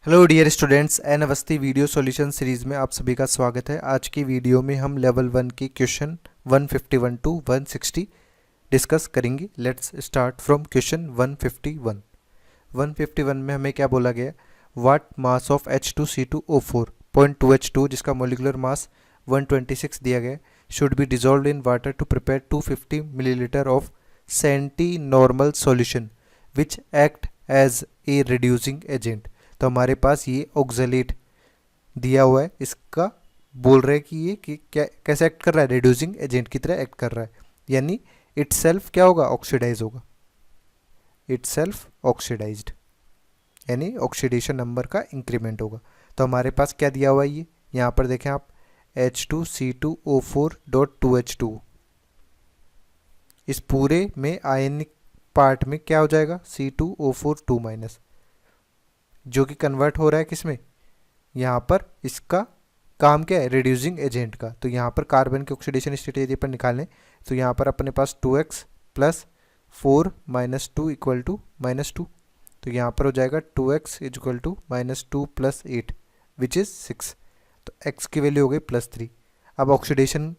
Hello dear students, N Awasthi video solution series में आप सभी का स्वागत है। आज की वीडियो में हम लेवल 1 के क्वेश्चन 151 टू 160 डिस्कस करेंगे। Let's start from question 151। 151 में हमें क्या बोला गया? व्हाट मास ऑफ H2C2O4.2H2 जिसका मोलिकुलर मास 126 दिया गया should be dissolve in water to prepare 250 millilitre of centinormal solution which act as a reducing agent. तो हमारे पास ये ऑक्जेलेट दिया हुआ है, इसका बोल रहे हैं कि ये कि क्या कैसे एक्ट कर रहा है, रिड्यूसिंग एजेंट की तरह एक्ट कर रहा है, यानी इटसेल्फ क्या होगा, ऑक्सीडाइज होगा, इटसेल्फ ऑक्सीडाइज्ड, यानी ऑक्सीडेशन नंबर का इंक्रीमेंट होगा। तो हमारे पास क्या दिया हुआ है, ये यहाँ पर देखें आप H2C2O4.2H2, इस पूरे में आयनिक पार्ट में क्या हो जाएगा, C2O4 जो कि कन्वर्ट हो रहा है किसमें, यहाँ पर इसका काम क्या है, रिड्यूसिंग एजेंट का। तो यहाँ पर कार्बन के ऑक्सीडेशन स्टेट यदि अपन निकालें तो यहाँ पर अपने पास 2x plus 4 minus 2 equal to -2। तो यहाँ पर हो जाएगा 2x equal to -2 plus 8 which is 6। तो x की वैल्यू हो गई +3। अब ऑक्सीडेशन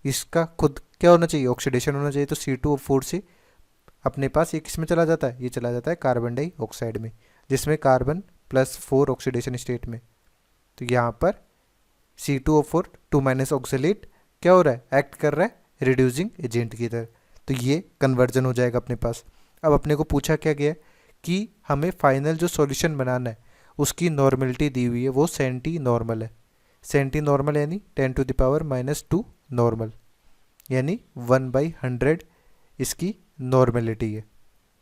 इसका खुद क्या होना चाहिए, ऑक्सीडेशन होना चाहिए। तो C2O4 से अपने पास ये किस में चला जाता है, ये चला जाता है कार्बन डाइऑक्साइड में, जिसमें कार्बन +4 ऑक्सीडेशन स्टेट में। तो यहाँ पर C2O4 2- ऑक्सीलेट क्या हो रहा है, एक्ट कर रहा है रिड्यूसिंग एजेंट की तरह। तो ये कन्वर्जन हो जाएगा अपने पास। अब अपने को पूछा क्या गया कि हमें फाइनल जो सॉल्यूशन बनाना है उसकी नॉर्मलिटी दी हुई है, वो सेंटी नॉर्मल है। सेंटी नॉर्मल यानी 10⁻⁻² नॉर्मल, यानी 1/100 इसकी नॉर्मलिटी है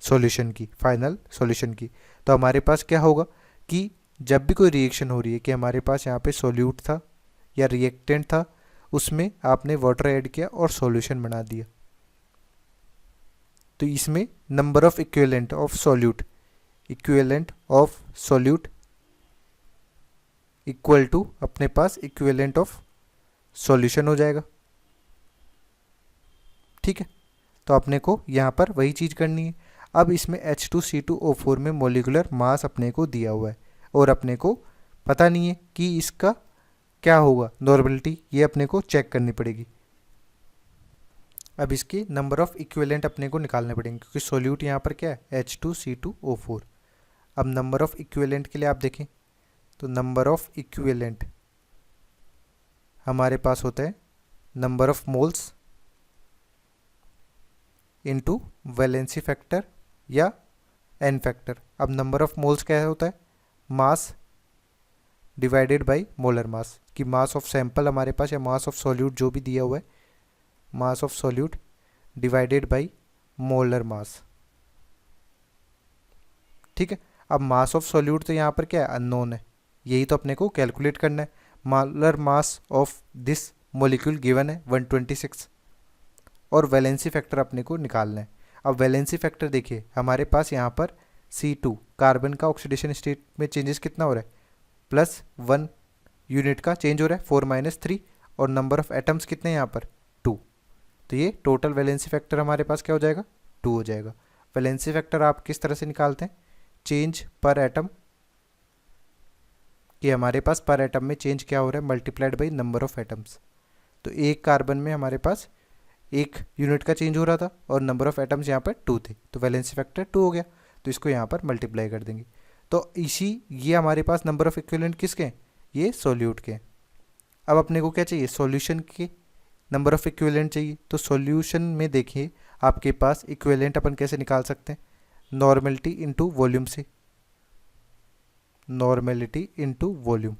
सॉल्यूशन की, फाइनल सॉल्यूशन की। तो हमारे पास क्या होगा कि जब भी कोई रिएक्शन हो रही है कि हमारे पास यहाँ पे सॉल्यूट था या रिएक्टेंट था, उसमें आपने वाटर ऐड किया और सॉल्यूशन बना दिया, तो इसमें number of equivalent of solute, equivalent of solute equal to अपने पास इक्विवेलेंट ऑफ सॉल्यूशन हो जाएगा। ठीक है, तो अपने को यहाँ पर वही चीज़ करनी है। अब इसमें H2C2O4 में मोलिकुलर मास अपने को दिया हुआ है और अपने को पता नहीं है कि इसका क्या होगा नॉर्मलिटी, ये अपने को चेक करनी पड़ेगी। अब इसके नंबर ऑफ इक्विवेलेंट अपने को निकालने पड़ेंगे, क्योंकि सॉल्यूट यहाँ पर क्या है, H2C2O4। अब नंबर ऑफ इक्विवेलेंट के लिए आप देखें तो नंबर ऑफ इक्विवेलेंट हमारे पास होता है number of moles into valency factor या एन फैक्टर। अब नंबर ऑफ मोल्स क्या होता है, मास डिवाइडेड बाय मोलर मास, कि मास ऑफ सैंपल हमारे पास या मास ऑफ सॉल्यूट जो भी दिया हुआ है, mass of solute divided by molar मास। ठीक है, अब मास ऑफ सॉल्यूट तो यहाँ पर क्या है, अननोन है, यही तो अपने को कैलकुलेट करना है। Molar mass of this molecule given है 126 और वैलेंसी फैक्टर अपने को निकालना है। अब वैलेंसी फैक्टर देखिए, हमारे पास यहाँ पर C2 कार्बन का ऑक्सीडेशन स्टेट में चेंजेस कितना हो रहा है, +1 यूनिट का चेंज हो रहा है, 4 - 3, और नंबर ऑफ एटम्स कितने हैं यहाँ पर 2। तो ये टोटल वैलेंसी फैक्टर हमारे पास क्या हो जाएगा, 2 हो जाएगा। वैलेंसी फैक्टर आप किस तरह से निकालते हैं, चेंज पर एटम, कि हमारे पास पर एटम में चेंज क्या हो रहा है, multiplied by number of atoms. तो एक कार्बन में हमारे पास 1 यूनिट का चेंज हो रहा था और नंबर ऑफ एटम्स यहाँ पर 2 थे, तो वैलेंसी फैक्टर 2 हो गया। तो इसको यहाँ पर मल्टीप्लाई कर देंगे। तो ये हमारे पास नंबर ऑफ इक्विवेलेंट किसके हैं, ये सॉल्यूट के हैं। अब अपने को क्या चाहिए, सॉल्यूशन के नंबर ऑफ इक्विवेलेंट चाहिए। तो सॉल्यूशन में देखिए आपके पास इक्विवेलेंट अपन कैसे निकाल सकते हैं, नॉर्मलिटी इनटू वॉल्यूम से, normality into volume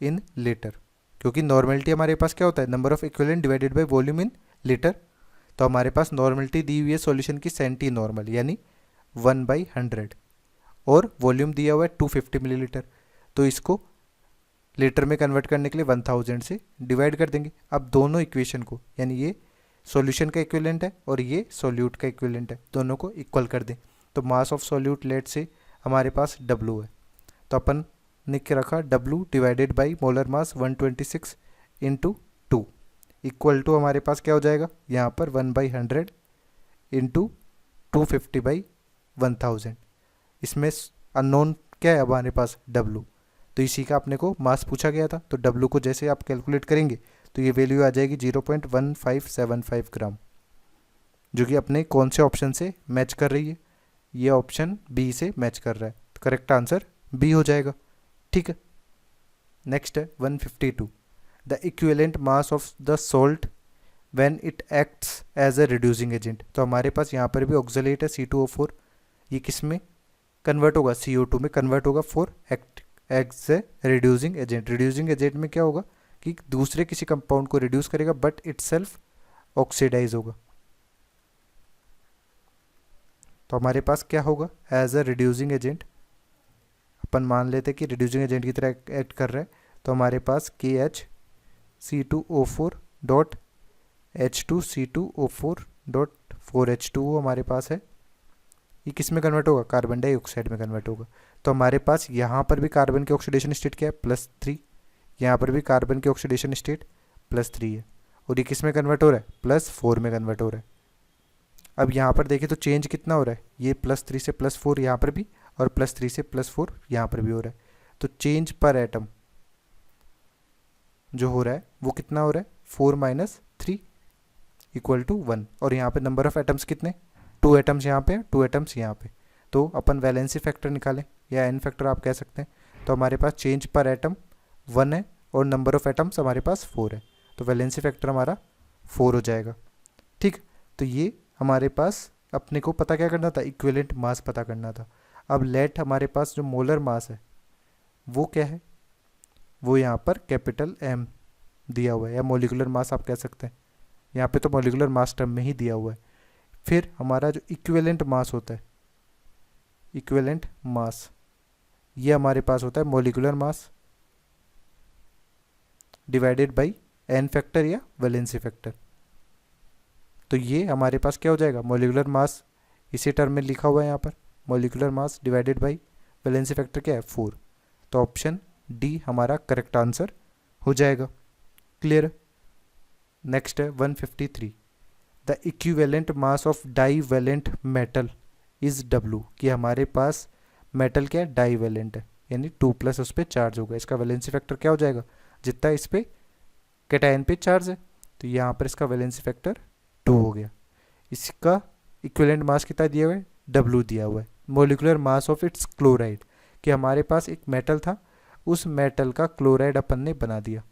in litre, क्योंकि नॉर्मलिटी हमारे पास क्या होता है, number of equivalent divided by volume in litre. तो हमारे पास नॉर्मलिटी दी हुई है सॉल्यूशन की सेंटी नॉर्मल, यानी 1/100, और वॉल्यूम दिया हुआ है 250 मिलीलीटर। तो इसको लीटर में कन्वर्ट करने के लिए 1000 से डिवाइड कर देंगे। अब दोनों इक्वेशन को, यानी ये सॉल्यूशन का इक्विवेलेंट है और ये सॉल्यूट का इक्विवेलेंट है, दोनों को इक्वल कर दें। तो मास ऑफ सॉल्यूट लेट से हमारे पास W है, तो अपन ने क्या रखा, W divided by molar mass 126 into 2 equal to हमारे पास क्या हो जाएगा, यहाँ पर 1/100 इंटू 250/1000। इसमें अननोन क्या है हमारे पास W, तो इसी का अपने को मास पूछा गया था, तो W को जैसे आप कैलकुलेट करेंगे तो ये वैल्यू आ जाएगी 0.1575 ग्राम, जो कि अपने कौन से ऑप्शन से मैच कर रही है, ये ऑप्शन बी से मैच कर रहा है, तो करेक्ट आंसर बी हो जाएगा। ठीक है, नेक्स्ट है 152, the equivalent mass of the salt when it acts as a reducing agent. तो हमारे पास यहाँ पर भी ऑक्सलेट है C2O4, ये किस में कन्वर्ट होगा, CO2 में कन्वर्ट होगा for act as a reducing agent. Reducing agent में क्या होगा कि दूसरे किसी कंपाउंड को रिड्यूस करेगा बट इटसेल्फ ऑक्सीडाइज होगा। तो हमारे पास क्या होगा, एज अ रिड्यूसिंग एजेंट अपन मान लेते हैं कि रिड्यूसिंग एजेंट की तरह एक्ट कर रहा है, तो हमारे पास KHC2O4 dot H2C2O4 dot 4H2O हमारे पास है, ये किस में कन्वर्ट होगा, कार्बन डाइऑक्साइड में कन्वर्ट होगा। तो हमारे पास यहाँ पर भी कार्बन की ऑक्सीडेशन स्टेट क्या है, +3, यहाँ पर भी कार्बन की ऑक्सीडेशन स्टेट +3 है, और ये किस में कन्वर्ट हो रहा है, +4 में कन्वर्ट हो रहा है। अब यहाँ पर देखें तो चेंज कितना हो रहा है, ये +3 से +4 यहाँ पर भी, और +3 से +4 यहाँ पर भी हो रहा है। तो चेंज पर एटम जो हो रहा है वो कितना हो रहा है, 4 - 3 = 1, और यहाँ पे नंबर ऑफ एटम्स कितने, 2 एटम्स यहाँ पे, 2 एटम्स यहाँ पे, तो अपन वैलेंसी फैक्टर निकालें या एन फैक्टर आप कह सकते हैं। तो हमारे पास चेंज पर एटम 1 है और नंबर ऑफ एटम्स हमारे पास 4 है, तो वैलेंसी फैक्टर हमारा 4 हो जाएगा। ठीक, तो ये हमारे पास अपने को पता क्या करना था, इक्विवेलेंट मास पता करना था। अब लेट हमारे पास जो मोलर मास है वो क्या है, वो यहाँ पर कैपिटल M दिया हुआ है, या मोलिकुलर मास आप कह सकते हैं, यहाँ पे तो मोलिकुलर मास टर्म में ही दिया हुआ है। फिर हमारा जो इक्विवेलेंट मास होता है, इक्विवेलेंट मास ये हमारे पास होता है molecular mass divided by n factor या वैलेंसी फैक्टर। तो ये हमारे पास क्या हो जाएगा, मोलिकुलर मास इसी टर्म में लिखा हुआ है यहाँ पर, molecular mass divided by valency factor क्या है, 4। तो ऑप्शन डी हमारा करेक्ट आंसर हो जाएगा। क्लियर। नेक्स्ट है 153, the equivalent mass of divalent metal is W, कि हमारे पास मेटल क्या है, डाईवेलेंट है, यानी 2+ उस पर चार्ज होगा, इसका वैलेंसी फैक्टर क्या हो जाएगा, जितना इस पे कैटायन पे चार्ज है, तो यहाँ पर इसका वैलेंसी फैक्टर 2 हो गया। इसका इक्विवेलेंट मास कितना दिया हुआ है, W दिया हुआ है। Molecular mass of its chloride, कि हमारे पास एक मेटल था, उस मेटल का क्लोराइड अपन ने बना दिया,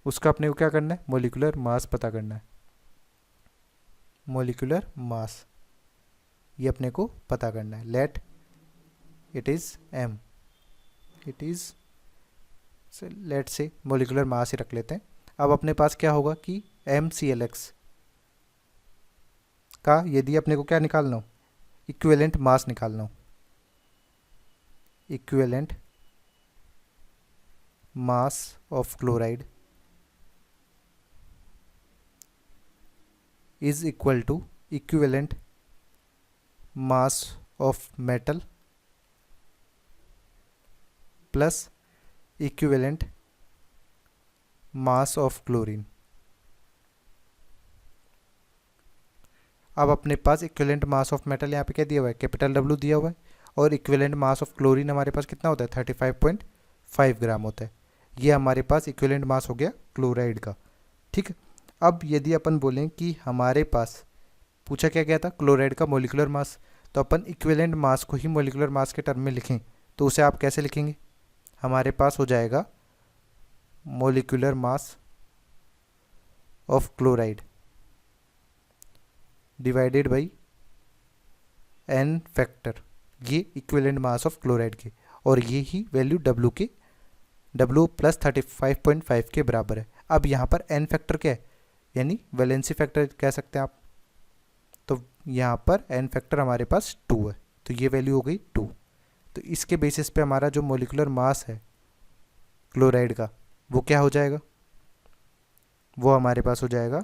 उसका अपने को क्या करना है, मोलिकुलर मास पता करना है। मोलिकुलर मास ये अपने को पता करना है, let it is M, it is let से मोलिकुलर मास ही रख लेते हैं। अब अपने पास क्या होगा कि MClX का यदि अपने को क्या निकालना हो, इक्विवेलेंट मास निकालना हो, equivalent mass of chloride is equal to equivalent mass of metal plus equivalent mass of chlorine। अब अपने पास इक्विवेलेंट मास ऑफ मेटल यहाँ पे क्या दिया हुआ है, कैपिटल W दिया हुआ है, और इक्विवेलेंट मास ऑफ क्लोरीन हमारे पास कितना होता है, 35.5 ग्राम होता है। ये हमारे पास इक्विवेलेंट मास हो गया क्लोराइड का। ठीक है, अब यदि अपन बोलें कि हमारे पास पूछा क्या गया था, क्लोराइड का मोलिकुलर मास, तो अपन इक्विवेलेंट मास को ही मोलिकुलर मास के टर्म में लिखें, तो उसे आप कैसे लिखेंगे, हमारे पास हो जाएगा molecular mass of chloride divided by n factor, ये इक्विवेलेंट मास ऑफ क्लोराइड के, और ये ही वैल्यू W के W + 35.5 के बराबर है। अब यहाँ पर एन फैक्टर क्या है, यानी वैलेंसी फैक्टर कह सकते हैं आप, तो यहाँ पर एन फैक्टर हमारे पास 2 है, तो ये वैल्यू हो गई 2। तो इसके बेसिस पे हमारा जो मोलिकुलर मास है क्लोराइड का वो क्या हो जाएगा, वो हमारे पास हो जाएगा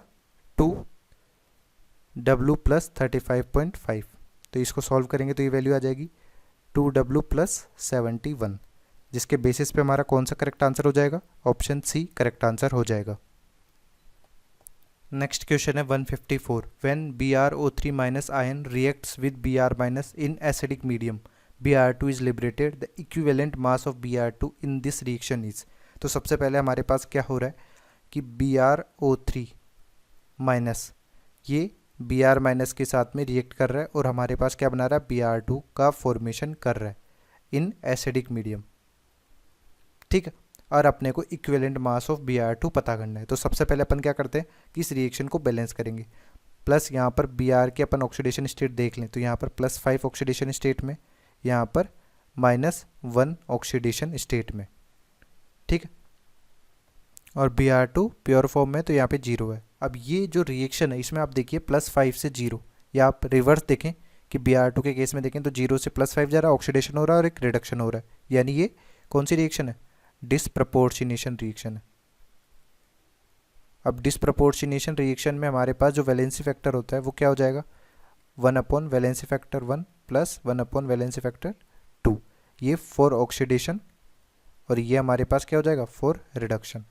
2W + 35.5। तो इसको सॉल्व करेंगे तो ये वैल्यू आ जाएगी 2W + 71, जिसके बेसिस पे हमारा कौन सा करेक्ट आंसर हो जाएगा, ऑप्शन सी करेक्ट आंसर हो जाएगा। नेक्स्ट क्वेश्चन है 154, when BrO3- ion reacts with Br- in acidic medium Br2 is liberated, the equivalent mass of Br2 in this reaction is। तो सबसे पहले हमारे पास क्या हो रहा है कि BrO3 माइनस ये Br माइनस के साथ में रिएक्ट कर रहा है और हमारे पास क्या बना रहा है, Br2 का फॉर्मेशन कर रहा है इन एसिडिक मीडियम। ठीक है, और अपने को इक्विवेलेंट मास ऑफ Br2 पता करना है। तो सबसे पहले अपन क्या करते हैं कि इस रिएक्शन को बैलेंस करेंगे। प्लस यहाँ पर Br के अपन ऑक्सीडेशन स्टेट देख लें तो यहाँ पर +5 ऑक्सीडेशन स्टेट में, यहाँ पर -1 ऑक्सीडेशन स्टेट में। ठीक है, और Br2 प्योर फॉर्म में तो यहाँ पे 0 है। अब ये जो रिएक्शन है इसमें आप देखिए +5 से 0, या आप रिवर्स देखें कि Br2 के केस में देखें तो 0 से +5 जा रहा है, ऑक्सीडेशन हो रहा है और एक रिडक्शन हो रहा है, यानी ये कौन सी रिएक्शन है, डिसप्रपोर्शनेशन रिएक्शन है। अब डिसप्रपोर्शनेशन रिएक्शन में हमारे पास जो वैलेंसी फैक्टर होता है वो क्या हो जाएगा, 1 valency factor 1 plus 1 valency factor 2, ये फॉर ऑक्सीडेशन और ये हमारे पास क्या हो जाएगा, फॉर रिडक्शन।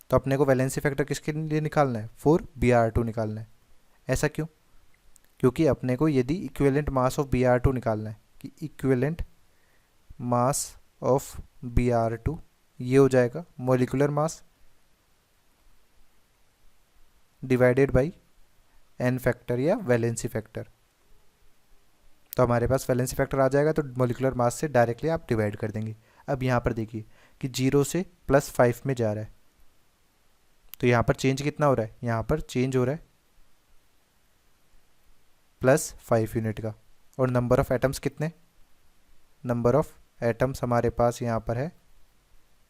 तो अपने को वैलेंसी फैक्टर किसके लिए निकालना है, फॉर Br2 निकालना है। ऐसा क्यों, क्योंकि अपने को यदि इक्विवेलेंट मास ऑफ Br2 निकालना है कि इक्विवेलेंट मास ऑफ Br2 ये हो जाएगा molecular mass divided bye n factor या वैलेंसी फैक्टर। तो हमारे पास वैलेंसी फैक्टर आ जाएगा तो मॉलिक्यूलर मास से डायरेक्टली आप डिवाइड कर देंगे। अब यहाँ पर देखिए कि 0 से +5 में जा रहा है, तो यहाँ पर चेंज कितना हो रहा है, यहाँ पर चेंज हो रहा है +5 यूनिट का। और नंबर ऑफ एटम्स कितने, नंबर ऑफ एटम्स हमारे पास यहाँ पर है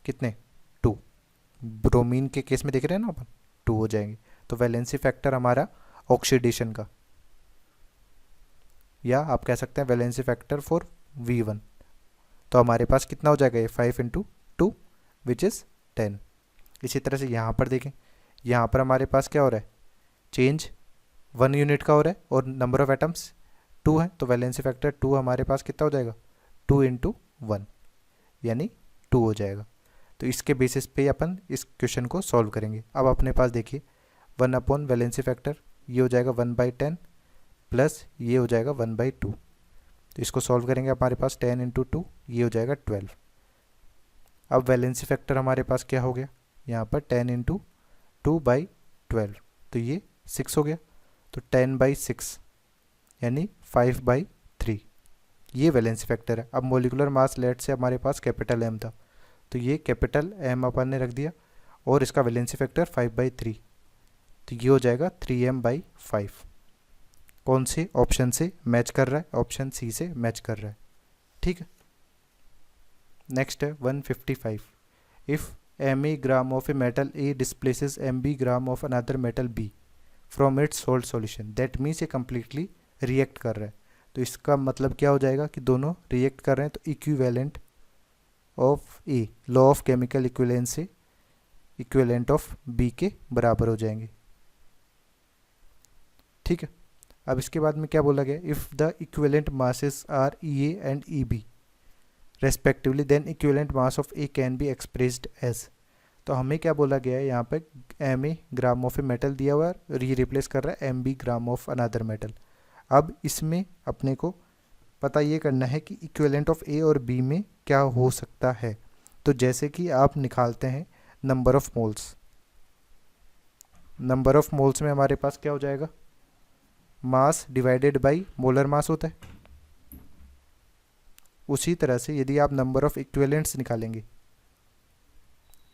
कितने, 2। ब्रोमीन के केस में देख रहे हैं ना अपन, 2 हो जाएंगे। तो वैलेंसी फैक्टर हमारा ऑक्सीडेशन का, या आप कह सकते हैं वैलेंसी फैक्टर फॉर V1, तो हमारे पास कितना हो जाएगा, ये 5 × 2 विच इज़ 10। इसी तरह से यहाँ पर देखें, यहाँ पर हमारे पास क्या हो रहा है, चेंज 1 यूनिट का हो रहा है और नंबर ऑफ एटम्स 2 है, तो वैलेंसी फैक्टर 2 हमारे पास कितना हो जाएगा, 2 × 1 यानी 2 हो जाएगा। तो इसके बेसिस पे अपन इस क्वेश्चन को सॉल्व करेंगे। अब अपने पास देखिए 1 वैलेंसी फैक्टर ये हो जाएगा 1/10 प्लस ये हो जाएगा 1/2। तो इसको सॉल्व करेंगे, हमारे पास 10 × 2 ये हो जाएगा 12। अब वैलेंसी फैक्टर हमारे पास क्या हो गया, यहाँ पर 10 × 2/12 तो ये 6 हो गया, तो 10/6 यानी 5/3 ये वैलेंसी फैक्टर है। अब मोलिकुलर मास लेट से हमारे पास कैपिटल M था, तो ये कैपिटल M अपन ने रख दिया और इसका वैलेंसी फैक्टर 5/3, तो ये हो जाएगा 3m/5। कौन से ऑप्शन से मैच कर रहा है, ऑप्शन सी से मैच कर रहा है। ठीक है, नेक्स्ट है 155। If MA gram of a metal A displaces MB gram of another metal B from its salt solution, that means ये कम्प्लीटली रिएक्ट कर रहा है। तो इसका मतलब क्या हो जाएगा कि दोनों रिएक्ट कर रहे हैं, तो equivalent of A, law of chemical equivalence से इक्विवेलेंट ऑफ B के बराबर हो जाएंगे। ठीक है, अब इसके बाद में क्या बोला गया, if the equivalent masses are EA and EB respectively then equivalent mass of A can be expressed as. तो हमें क्या बोला गया है, यहाँ पे MA gram of a metal दिया हुआ है और ये रिप्लेस कर रहा है MB gram of another metal. अब इसमें अपने को पता ये करना है कि इक्विवेलेंट ऑफ A और B में क्या हो सकता है। तो जैसे कि आप निकालते हैं number of moles, number of moles में हमारे पास क्या हो जाएगा, mass divided by molar mass होता है। उसी तरह से यदि आप नंबर ऑफ इक्विवेलेंट्स निकालेंगे,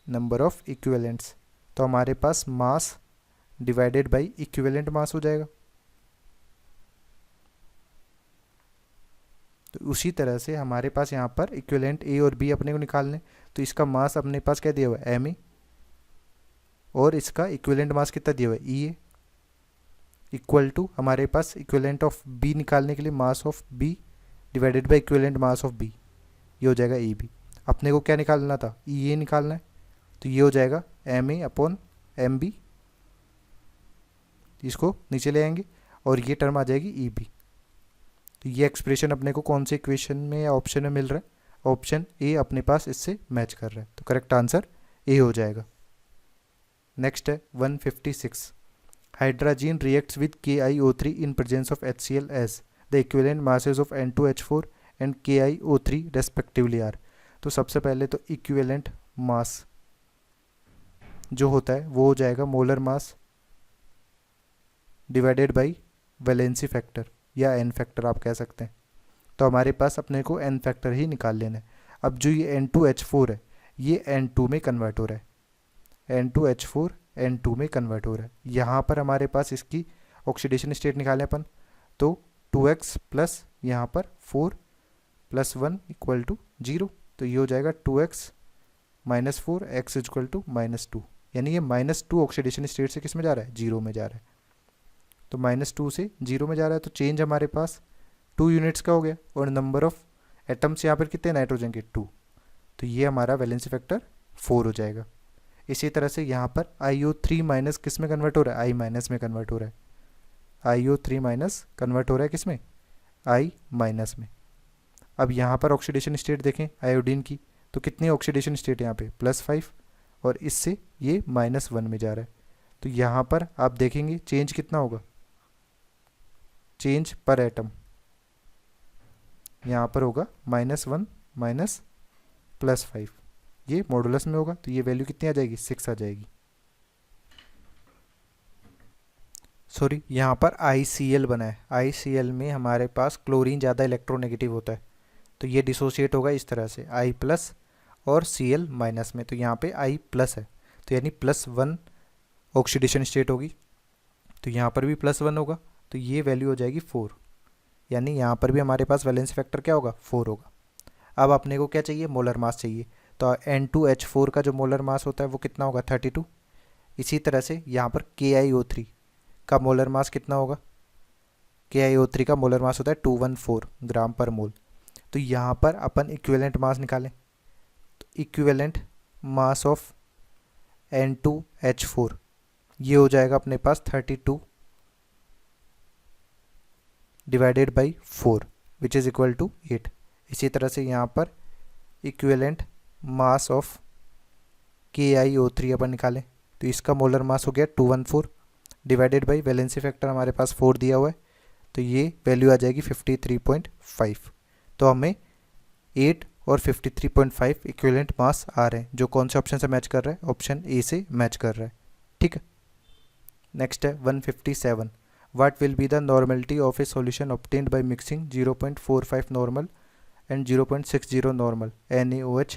नंबर ऑफ इक्विवेलेंट्स, तो हमारे पास mass divided by equivalent mass हो जाएगा। तो उसी तरह से हमारे पास यहाँ पर इक्विवेलेंट A और B अपने को निकालने, तो इसका मास अपने पास क्या दिया हुआ है, MA, और इसका इक्विवेलेंट मास कितना दिया हुआ है, EA, इक्वल टू हमारे पास इक्विवेलेंट ऑफ B निकालने के लिए mass of B divided by equivalent mass of B, ये हो जाएगा EB। अपने को क्या निकालना था, EA निकालना है, तो ये हो जाएगा MA/MB, इसको नीचे ले आएंगे और ये टर्म आ जाएगी EB। तो ये एक्सप्रेशन अपने को कौन से इक्वेशन में या ऑप्शन में मिल रहा है, ऑप्शन ए अपने पास इससे मैच कर रहा है, तो करेक्ट आंसर ए हो जाएगा। नेक्स्ट है 156। Hydrogen reacts with KiO3 in presence of HCl as the equivalent masses of N2H4 and KiO3 respectively are. तो सबसे पहले तो इक्विवेलेंट मास जो होता है वो हो जाएगा molar mass divided by valency factor या एन फैक्टर आप कह सकते हैं। तो हमारे पास अपने को एन फैक्टर ही निकाल लेना है। अब जो ये N2H4 है ये N2 में कन्वर्ट हो रहा है, N2H4 N2 में कन्वर्ट हो रहा है। यहाँ पर हमारे पास इसकी ऑक्सीडेशन स्टेट निकालें अपन, तो 2x प्लस यहाँ पर 4 प्लस 1 इक्वल टू 0। तो ये हो जाएगा 2x minus 4 x equal to -2, यानी ये -2 ऑक्सीडेशन स्टेट से किस में जा रहा है, 0 में जा रहा है। तो -2 से 0 में जा रहा है, तो चेंज हमारे पास 2 यूनिट्स का हो गया और नंबर ऑफ एटम्स यहाँ पर कितने नाइट्रोजन के 2। तो ये हमारा वैलेंसी फैक्टर 4 हो जाएगा। इसी तरह से यहाँ पर IO3 माइनस किस में कन्वर्ट हो रहा है, I माइनस में कन्वर्ट हो रहा है। IO3 माइनस कन्वर्ट हो रहा है किस में, I माइनस में। अब यहाँ पर ऑक्सीडेशन स्टेट देखें आयोडीन की, तो कितनी ऑक्सीडेशन स्टेट यहाँ पे +5 और इससे ये -1 में जा रहा है। तो यहाँ पर आप देखेंगे चेंज कितना होगा, चेंज पर एटम यहाँ पर होगा -1 माइनस +5, ये मॉडुलस में होगा, तो ये वैल्यू कितनी आ जाएगी, 6 आ जाएगी। सॉरी, यहाँ पर ICl बना है, ICl में हमारे पास क्लोरीन ज़्यादा इलेक्ट्रोनेगेटिव होता है, तो ये डिसोशिएट होगा इस तरह से I प्लस और Cl माइनस में। तो यहाँ पे I प्लस है, तो यानी +1 ऑक्सीडेशन स्टेट होगी, तो यहाँ पर भी +1 होगा, तो ये वैल्यू हो जाएगी 4, यानी यहाँ पर भी हमारे पास वैलेंसी फैक्टर क्या होगा, 4 होगा। अब अपने को क्या चाहिए, मोलर मास चाहिए। तो N2H4 का जो मोलर मास होता है वो कितना होगा, 32। इसी तरह से यहाँ पर KiO3 का मोलर मास कितना होगा, KiO3 का मोलर मास होता है 214 ग्राम पर मोल। तो यहाँ पर अपन इक्विवेलेंट मास निकालें, तो इक्विवेलेंट मास ऑफ N2H4 ये हो जाएगा अपने पास 32 divided by 4 which is equal to 8। इसी तरह से यहाँ पर इक्विवेलेंट मास ऑफ KiO3 अपन निकालें, तो इसका मोलर मास हो गया 214 डिवाइडेड बाई वैलेंसी फैक्टर हमारे पास 4 दिया हुआ है, तो ये वैल्यू आ जाएगी 53.5। तो हमें 8 और 53.5 इक्विवेलेंट मास आ रहे हैं, जो कौन से ऑप्शन से मैच कर रहा है, ऑप्शन ए से मैच कर रहा है। ठीक है, नेक्स्ट है 157। What will be the normality of a solution obtained by mixing 0.45 normal and 0.60 normal NaOH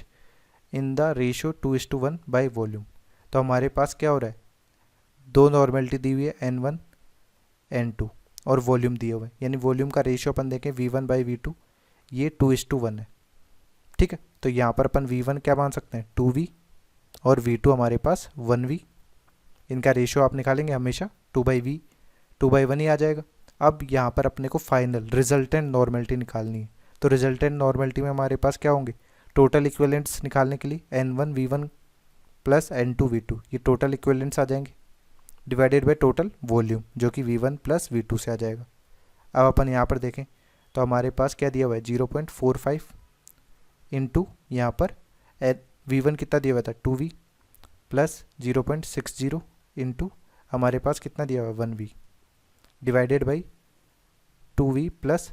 in the ratio 2:1 by volume। तो हमारे पास क्या हो रहा है, दो नॉर्मेलिटी दी हुई है N1 N2 और वॉल्यूम दिए हुए हैं, यानी वॉल्यूम का रेशियो अपन देखें V1/V2 ये 2:1 है। ठीक है, तो यहाँ पर अपन V1 क्या मान सकते हैं, 2V और V2 हमारे पास 1V। इनका रेशियो आप निकालेंगे हमेशा 2/1 ही आ जाएगा। अब यहाँ पर अपने को फाइनल रिजल्टेंट नॉर्मेलिटी निकालनी है, तो रिजल्टेंट नॉर्मेलिटी में हमारे पास क्या होंगे, टोटल इक्विवेलेंट्स निकालने के लिए N1V1 प्लस N2V2 ये टोटल इक्विवेलेंट्स आ जाएंगे डिवाइडेड बाय टोटल वॉल्यूम जो कि V1 प्लस V2 से आ जाएगा। अब अपन यहाँ पर देखें तो हमारे पास क्या दिया हुआ है 0.45 इंटू यहाँ पर V1 कितना दिया हुआ था 2V प्लस 0.60 इंटू हमारे पास कितना दिया हुआ है 1V divided by 2V plus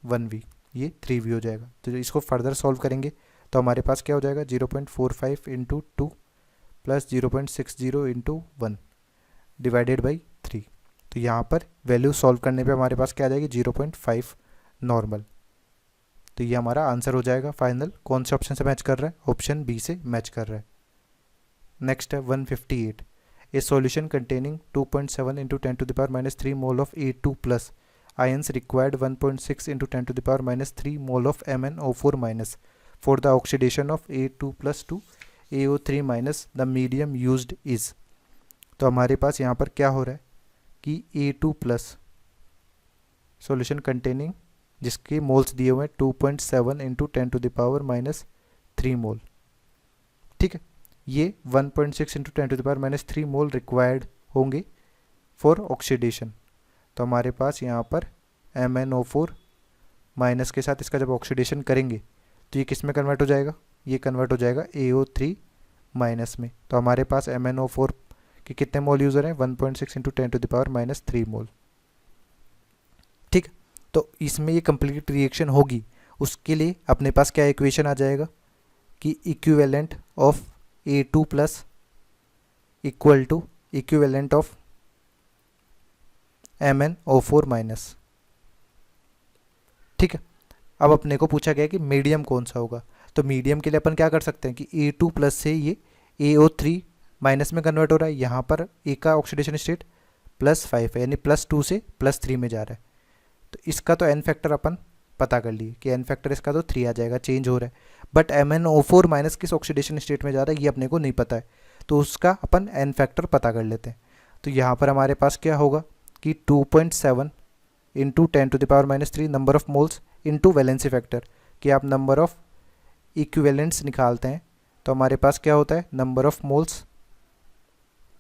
1V ये 3V हो जाएगा। तो इसको फर्दर सॉल्व करेंगे तो हमारे पास क्या हो जाएगा 0.45 into 2 plus 0.60 into 1 divided by 3। तो यहाँ पर वैल्यू सॉल्व करने पे हमारे पास क्या आ जाएगी 0.5 नॉर्मल। तो ये हमारा आंसर हो जाएगा फाइनल। कौन से ऑप्शन से मैच कर रहा है, ऑप्शन बी से मैच कर रहा है। नेक्स्ट है 158। A solution containing 2.7 into 10 to the power minus 3 mole of A2 plus ions required 1.6 into 10 to the power minus 3 mole of MnO4 minus for the oxidation of A2 plus to AO3 minus the medium used is। तो हमारे पास यहाँ पर क्या हो रहा है कि A2 प्लस सॉल्यूशन कंटेनिंग जिसके मोल्स दिए हुए हैं 2.7 into 10 to the power minus 3 mole. ठीक है, ये 1.6 into 10 to the power minus 3 mole required होंगे फॉर ऑक्सीडेशन। तो हमारे पास यहाँ पर MnO4 माइनस के साथ इसका जब ऑक्सीडेशन करेंगे तो ये किस में कन्वर्ट हो जाएगा, ये कन्वर्ट हो जाएगा AO3 माइनस में। तो हमारे पास MnO4 के कितने मोल यूज़र हैं 1.6 into 10 to the power minus 3 mole. ठीक, तो इसमें ये कंप्लीट रिएक्शन होगी उसके लिए अपने पास क्या इक्वेशन आ जाएगा कि equivalent of A2 plus equal to equivalent of MnO4 minus. ठीक है, अब अपने को पूछा गया कि मीडियम कौन सा होगा, तो मीडियम के लिए अपन क्या कर सकते हैं कि A2 प्लस से ये AO3 माइनस में कन्वर्ट हो रहा है, यहाँ पर A का ऑक्सीडेशन स्टेट +5 है, यानी +2 से +3 में जा रहा है। तो इसका तो एन फैक्टर अपन पता कर लिए कि एन फैक्टर इसका तो 3 आ जाएगा, चेंज हो रहा है। बट MnO4 माइनस किस ऑक्सीडेशन स्टेट में जा रहा है ये अपने को नहीं पता है, तो उसका अपन एन फैक्टर पता कर लेते हैं। तो यहाँ पर हमारे पास क्या होगा कि 2.7 into 10⁻³ number of moles into valency factor, कि आप नंबर ऑफ इक्विवेलेंट्स निकालते हैं तो हमारे पास क्या होता है number of moles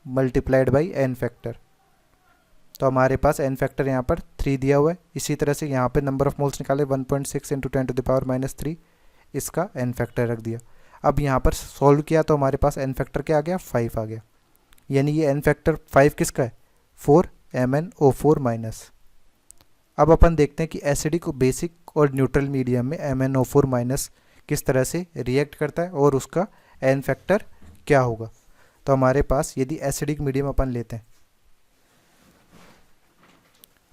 multiplied by n factor. तो हमारे पास एन फैक्टर यहाँ पर 3 दिया हुआ है। इसी तरह से यहाँ पे नंबर ऑफ मोल्स निकाले 1.6 इंटू 10⁻³ इसका एन फैक्टर रख दिया। अब यहाँ पर सॉल्व किया तो हमारे पास एन फैक्टर क्या आ गया 5 आ गया, यानी ये एन फैक्टर 5 किसका है 4 MnO4 माइनस। अब अपन देखते हैं कि एसिडिक बेसिक और न्यूट्रल मीडियम में MnO4 माइनस किस तरह से रिएक्ट करता है और उसका एन फैक्टर क्या होगा। तो हमारे पास यदि एसिडिक मीडियम अपन लेते हैं,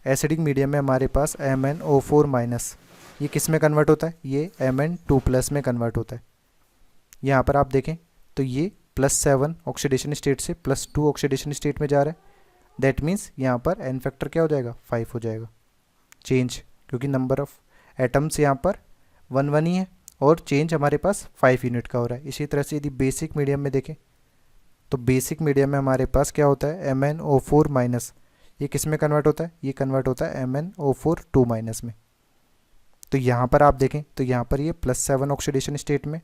एसिडिक मीडियम में हमारे पास MnO4 माइनस ये किस में कन्वर्ट होता है, ये Mn2 प्लस में कन्वर्ट होता है। यहाँ पर आप देखें तो ये +7 ऑक्सीडेशन स्टेट से +2 ऑक्सीडेशन स्टेट में जा रहा है। दैट मीन्स यहाँ पर एन फैक्टर क्या हो जाएगा 5 हो जाएगा चेंज, क्योंकि नंबर ऑफ एटम्स यहाँ पर 1 ही है और चेंज हमारे पास 5 यूनिट का हो रहा है। इसी तरह से यदि बेसिक मीडियम में देखें तो बेसिक मीडियम में हमारे पास क्या होता है MnO4 माइनस, ये किस में कन्वर्ट होता है, ये कन्वर्ट होता है MnO4 2 माइनस में। तो यहाँ पर आप देखें तो यहाँ पर ये +7 ऑक्सीडेशन स्टेट में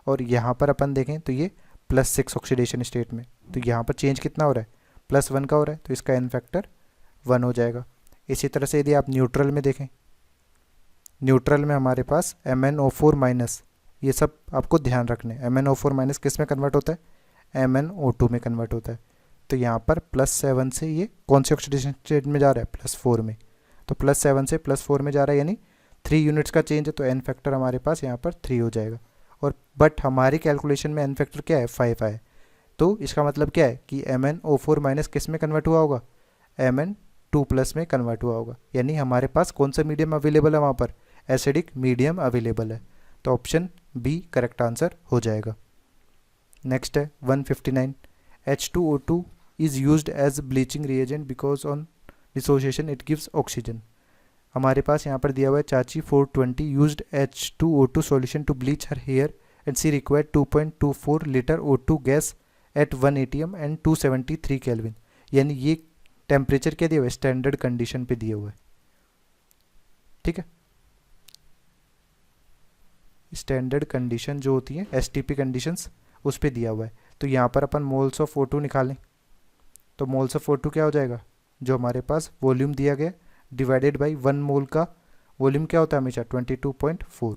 और यहाँ पर अपन देखें तो ये +6 ऑक्सीडेशन स्टेट में। तो यहाँ पर चेंज कितना हो रहा है +1 का हो रहा है, तो इसका एन फैक्टर 1 हो जाएगा। इसी तरह से यदि आप न्यूट्रल में देखें, न्यूट्रल में हमारे पास MnO4 माइनस, ये सब आपको ध्यान रखने, MnO4 माइनस किस में कन्वर्ट होता है MnO2 में कन्वर्ट होता है। तो यहाँ पर +7 से ये कौन से ऑक्सीडेशन स्टेट में जा रहा है +4 में, तो +7 से +4 में जा रहा है, यानी 3 यूनिट्स का चेंज है, तो एन फैक्टर हमारे पास यहाँ पर 3 हो जाएगा। और बट हमारी कैलकुलेशन में एन फैक्टर क्या है 5 आए, तो इसका मतलब क्या है कि MnO4 माइनस किस में कन्वर्ट हुआ होगा Mn2 प्लस में कन्वर्ट हुआ होगा, यानी हमारे पास कौन सा मीडियम अवेलेबल है वहाँ पर एसिडिक मीडियम अवेलेबल है। तो ऑप्शन बी करेक्ट आंसर हो जाएगा। नेक्स्ट है 159, H2O2 is used as bleaching reagent because on dissociation it gives oxygen। हमारे पास यहाँ पर दिया हुआ है चाची 420 used H2O2 solution to bleach her hair and she required 2.24 liter O2 gas at 1 atm and 273 Kelvin। यानी ये टेम्परेचर क्या दिया हुआ है स्टैंडर्ड कंडीशन पे दिया हुआ है। ठीक है, स्टैंडर्ड कंडीशन जो होती है STP कंडीशंस उस पे दिया हुआ है। तो यहाँ पर अपन मोल्स ऑफ O2 निकालें तो मोल्स ऑफ O2 क्या हो जाएगा, जो हमारे पास वॉल्यूम दिया गया डिवाइडेड बाई 1 मोल का वॉल्यूम क्या होता है हमेशा 22.4,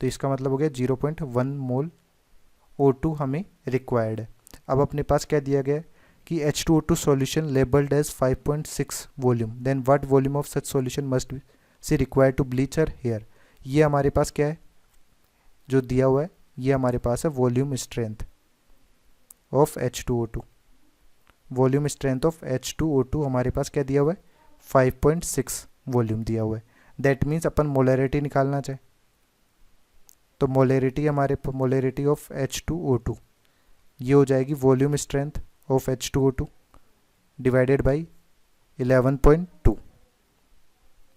तो इसका मतलब हो गया 0.1 मोल O2 हमें रिक्वायर्ड है। अब अपने पास क्या दिया गया है कि H2O2 solution labelled as 5.6 volume, then what volume of such solution must be see required to bleach her hair. ये हमारे पास क्या है जो दिया हुआ है, ये हमारे पास है volume strength of H2O2। Volume strength of H2O2 हमारे पास क्या दिया हुआ है 5.6 वॉल्यूम दिया हुआ है। दैट मीन्स अपन मोलैरिटी निकालना चाहे तो मोलैरिटी हमारे मोलैरिटी ऑफ H2O2 ये हो जाएगी volume strength of H2O2 divided by 11.2।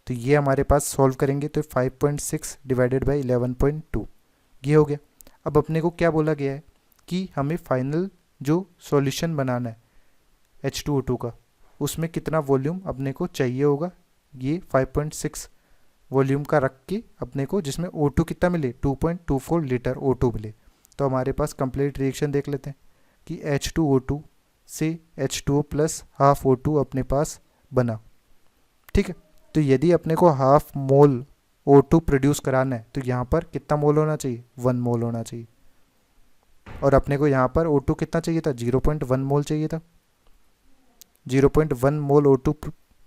तो ये हमारे पास सॉल्व करेंगे तो 5.6 डिवाइडेड बाई 11.2 ये हो गया। अब अपने को क्या बोला गया है कि हमें फाइनल जो सॉल्यूशन बनाना है H2O2 का उसमें कितना वॉल्यूम अपने को चाहिए होगा, ये 5.6 वॉल्यूम का रख के अपने को जिसमें O2 कितना मिले 2.24 लीटर O2 मिले। तो हमारे पास कंप्लीट रिएक्शन देख लेते हैं कि H2O2 से H2O प्लस हाफ O2 अपने पास बना। ठीक है, तो यदि अपने को हाफ मोल O2 प्रोड्यूस कराना है तो यहाँ पर कितना मोल होना चाहिए 1 मोल होना चाहिए, और अपने को यहाँ पर O2 कितना चाहिए था 0.1 मोल चाहिए था। 0.1 मोल O2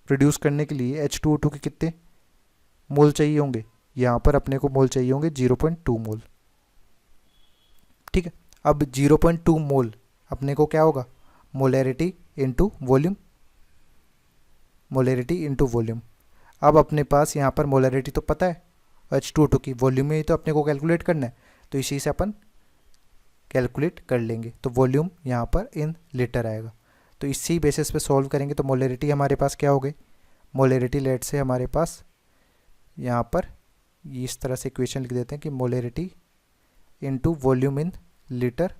प्रोड्यूस करने के लिए H2O2 के कितने मोल चाहिए होंगे यहाँ पर अपने को मोल चाहिए होंगे 0.2 मोल। ठीक है, अब 0.2 मोल अपने को क्या होगा, molarity into volume, molarity into volume. अब अपने पास यहाँ पर मोलैरिटी तो पता है H2O2 की, वॉल्यूम में ही तो अपने को कैलकुलेट करना है, तो इसी से अपन कैलकुलेट कर लेंगे। तो वॉल्यूम यहाँ पर इन लीटर आएगा। तो इसी बेसिस पे सॉल्व करेंगे तो मोलैरिटी हमारे पास क्या हो गई, मोलैरिटी लेट से हमारे पास यहाँ पर इस तरह से इक्वेशन लिख देते हैं कि molarity into volume in litre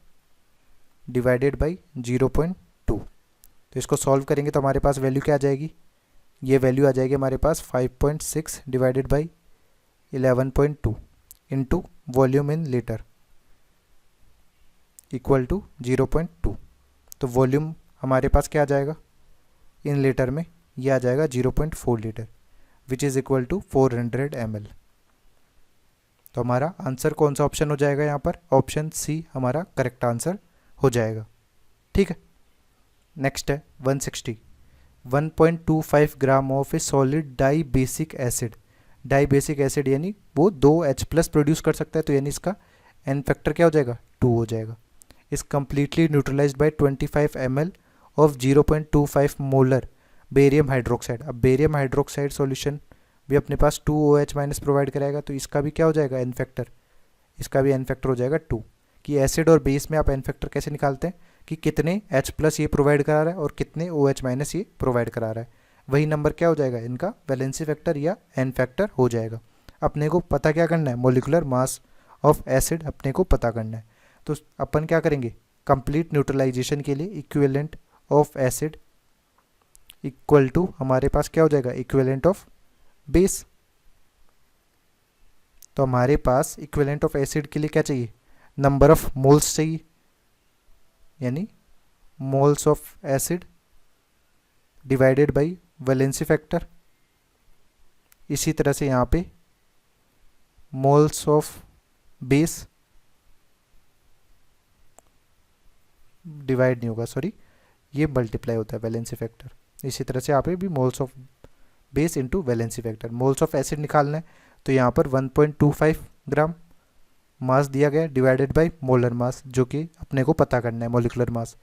divided by 0.2। तो इसको सॉल्व करेंगे तो हमारे पास वैल्यू क्या आ जाएगी, ये वैल्यू आ जाएगी हमारे पास 5.6 divided by 11.2 into volume in litre equal to 0.2। तो वॉल्यूम हमारे पास क्या आ जाएगा इन लीटर में, ये आ जाएगा 0.4 litre which is equal to 400 ml। तो हमारा आंसर कौन सा ऑप्शन हो जाएगा यहाँ पर, ऑप्शन सी हमारा करेक्ट आंसर हो जाएगा। ठीक है, नेक्स्ट है 160। 1.25 gram of a solid dibasic acid, dibasic acid यानी वो 2H+ प्रोड्यूस कर सकता है, तो यानी इसका एन फैक्टर क्या हो जाएगा 2 हो जाएगा। इस completely neutralised by 25 ml of 0.25 molar barium hydroxide. अब बेरियम हाइड्रोक्साइड सॉल्यूशन भी अपने पास 2OH- प्रोवाइड कराएगा, तो इसका भी क्या हो जाएगा एन फैक्टर, इसका भी एन फैक्टर हो जाएगा 2। कि एसिड और बेस में आप एन फैक्टर कैसे निकालते हैं कि कितने H+ ये प्रोवाइड करा रहा है और कितने OH- ये प्रोवाइड करा रहा है, वही नंबर क्या हो जाएगा इनका वैलेंसी फैक्टर या एन फैक्टर हो जाएगा। अपने को पता क्या करना है, मोलिकुलर मास ऑफ एसिड अपने को पता करना है। तो अपन क्या करेंगे, कंप्लीट न्यूट्रलाइजेशन के लिए equivalent of acid equal to हमारे पास क्या हो जाएगा इक्विवेलेंट ऑफ बेस। तो हमारे पास इक्विवेलेंट ऑफ एसिड के लिए क्या चाहिए, नंबर ऑफ मोल्स चाहिए, यानी moles of acid divided by valency factor. इसी तरह से यहाँ पे मोल्स ऑफ बेस डिवाइड नहीं होगा, सॉरी ये मल्टीप्लाई होता है वैलेंसी फैक्टर। इसी तरह से यहाँ पे भी moles of base into valency factor. Moles of acid निकालना है तो यहाँ पर 1.25 ग्राम मास दिया गया डिवाइडेड बाय मोलर मास, जो कि अपने को पता करना है मोलिकुलर मास।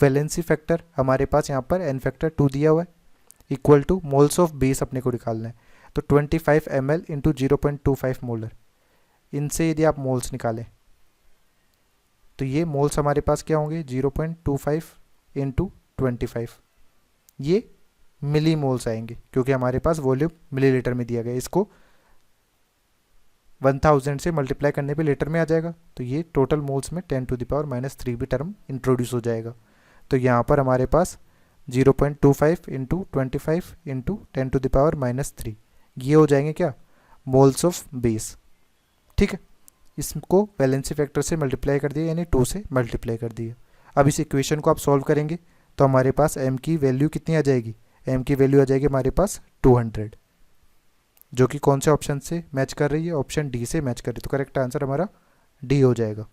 वैलेंसी फैक्टर हमारे पास यहाँ पर एन फैक्टर 2 दिया हुआ है equal two moles of base अपने को निकालना है, तो 25 ml इंटू 0.25 मोलर। इनसे यदि आप मोल्स निकालें तो ये मोल्स हमारे पास क्या होंगे 0.25 इंटू 25, ये मिली मोल्स आएंगे क्योंकि हमारे पास वॉल्यूम मिलीलीटर में दिया गया। इसको 1000 से मल्टीप्लाई करने पे लीटर में आ जाएगा, तो ये टोटल मोल्स में 10⁻³ भी टर्म इंट्रोड्यूस हो जाएगा। तो यहाँ पर हमारे पास 0.25 इंटू 25 इंटू 10⁻³ ये हो जाएंगे क्या मोल्स ऑफ बेस। ठीक है, इसको वैलेंसी फैक्टर से मल्टीप्लाई कर दिया यानी 2 से मल्टीप्लाई कर दिया। अब इस इक्वेशन को आप सॉल्व करेंगे तो हमारे पास m की वैल्यू कितनी आ जाएगी, m की वैल्यू आ जाएगी हमारे पास 200, जो कि कौन से ऑप्शन से मैच कर रही है, ऑप्शन डी से मैच कर रही है। तो करेक्ट आंसर हमारा डी हो जाएगा।